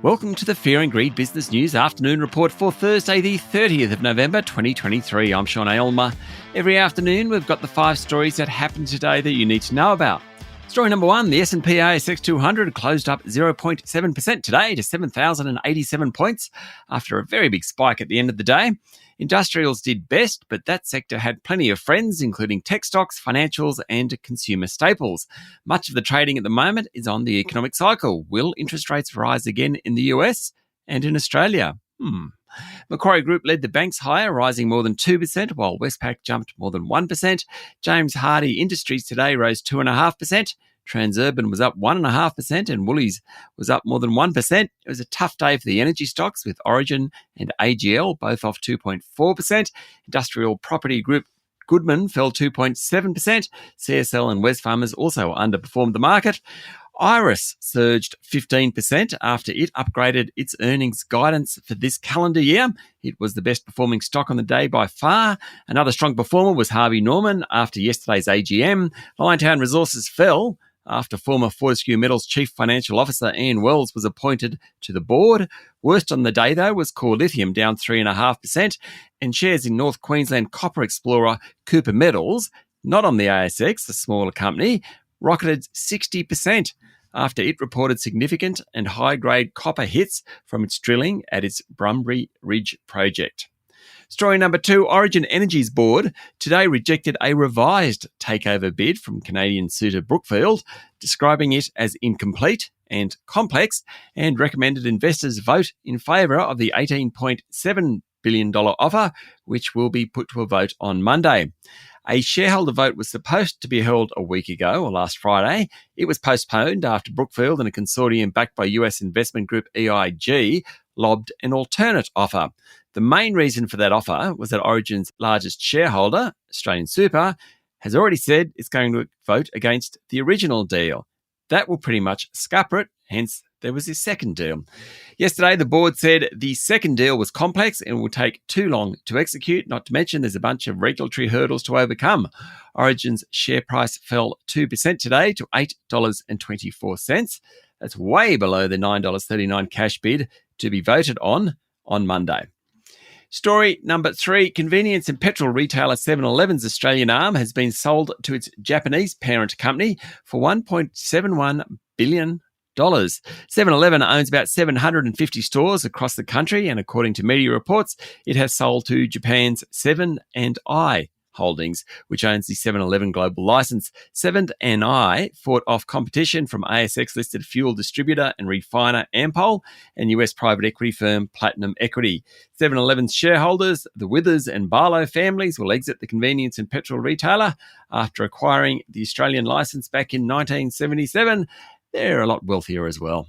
Welcome to the Fear and Greed Business News Afternoon Report for Thursday, the 30th of November, 2023. I'm Sean Aylmer. Every afternoon, we've got the 5 stories that happened today that you need to know about. Story number 1, the S&P ASX 200 closed up 0.7% today to 7,087 points after a very big spike at the end of the day. Industrials did best, but that sector had plenty of friends, including tech stocks, financials and consumer staples. Much of the trading at the moment is on the economic cycle. Will interest rates rise again in the US and in Australia? Macquarie Group led the banks higher, rising more than 2%, while Westpac jumped more than 1%. James Hardie Industries today rose 2.5%. Transurban was up 1.5% and Woolies was up more than 1%. It was a tough day for the energy stocks with Origin and AGL both off 2.4%. Industrial Property Group Goodman fell 2.7%. CSL and Wesfarmers also underperformed the market. Iress surged 15% after it upgraded its earnings guidance for this calendar year. It was the best performing stock on the day by far. Another strong performer was Harvey Norman after yesterday's AGM. Liontown Resources fell after former Fortescue Metals Chief Financial Officer Ian Wells was appointed to the board. Worst on the day, though, was Core Lithium, down 3.5%, and shares in North Queensland copper explorer Cooper Metals, not on the ASX, a smaller company, rocketed 60% after it reported significant and high-grade copper hits from its drilling at its Brumbury Ridge project. Story number 2, Origin Energy's board today rejected a revised takeover bid from Canadian suitor Brookfield, describing it as incomplete and complex, and recommended investors vote in favour of the $18.7 billion offer, which will be put to a vote on Monday. A shareholder vote was supposed to be held a week ago, or last Friday. It was postponed after Brookfield and a consortium backed by US investment group EIG lobbed an alternate offer. The main reason for that offer was that Origin's largest shareholder, Australian Super, has already said it's going to vote against the original deal. That will pretty much scupper it, hence there was this second deal. Yesterday, the board said the second deal was complex and will take too long to execute, not to mention there's a bunch of regulatory hurdles to overcome. Origin's share price fell 2% today to $8.24. That's way below the $9.39 cash bid to be voted on Monday. Story number 3, convenience and petrol retailer 7-Eleven's Australian arm has been sold to its Japanese parent company for $1.71 billion. 7-Eleven owns about 750 stores across the country, and according to media reports, it has sold to Japan's 7&I Holdings, which owns the 7-Eleven global license. 7&I fought off competition from ASX-listed fuel distributor and refiner Ampol and US private equity firm Platinum Equity. 7-Eleven's shareholders, the Withers and Barlow families, will exit the convenience and petrol retailer after acquiring the Australian license back in 1977. They're a lot wealthier as well.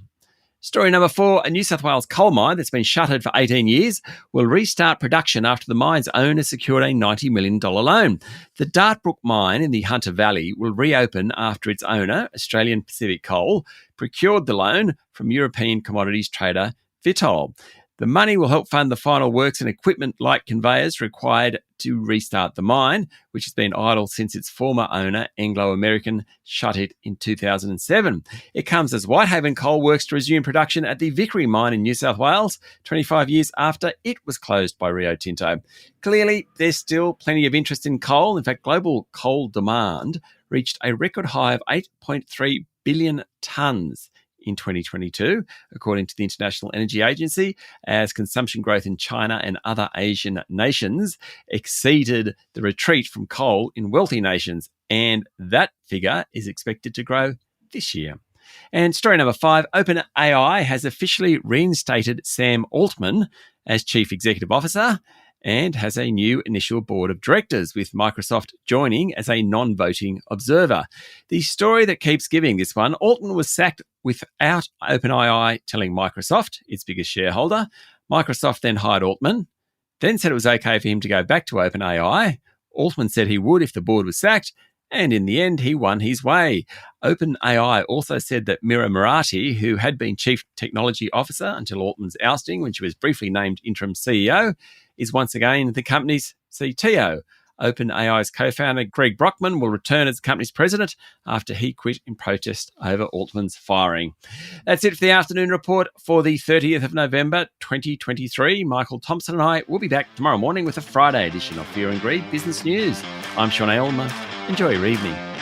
Story number 4, a New South Wales coal mine that's been shuttered for 18 years will restart production after the mine's owner secured a $90 million loan. The Dartbrook mine in the Hunter Valley will reopen after its owner, Australian Pacific Coal, procured the loan from European commodities trader Vitol. The money will help fund the final works and equipment like conveyors required to restart the mine, which has been idle since its former owner, Anglo American, shut it in 2007. It comes as Whitehaven Coal works to resume production at the Vickery mine in New South Wales, 25 years after it was closed by Rio Tinto. Clearly, there's still plenty of interest in coal. In fact, global coal demand reached a record high of 8.3 billion tonnes in 2022, according to the International Energy Agency, as consumption growth in China and other Asian nations exceeded the retreat from coal in wealthy nations, and that figure is expected to grow this year. And story number 5, OpenAI has officially reinstated Sam Altman as Chief Executive Officer and has a new initial board of directors, with Microsoft joining as a non-voting observer. The story that keeps giving, this one, Altman was sacked without OpenAI telling Microsoft, its biggest shareholder. Microsoft then hired Altman, then said it was okay for him to go back to OpenAI. Altman said he would if the board was sacked, and in the end, he won his way. OpenAI also said that Mira Murati, who had been Chief Technology Officer until Altman's ousting when she was briefly named interim CEO, is once again the company's CTO. OpenAI's co-founder Greg Brockman will return as the company's president after he quit in protest over Altman's firing. That's it for the afternoon report for the 30th of November 2023. Michael Thompson and I will be back tomorrow morning with a Friday edition of Fear and Greed Business News. I'm Sean Aylmer. Enjoy your evening.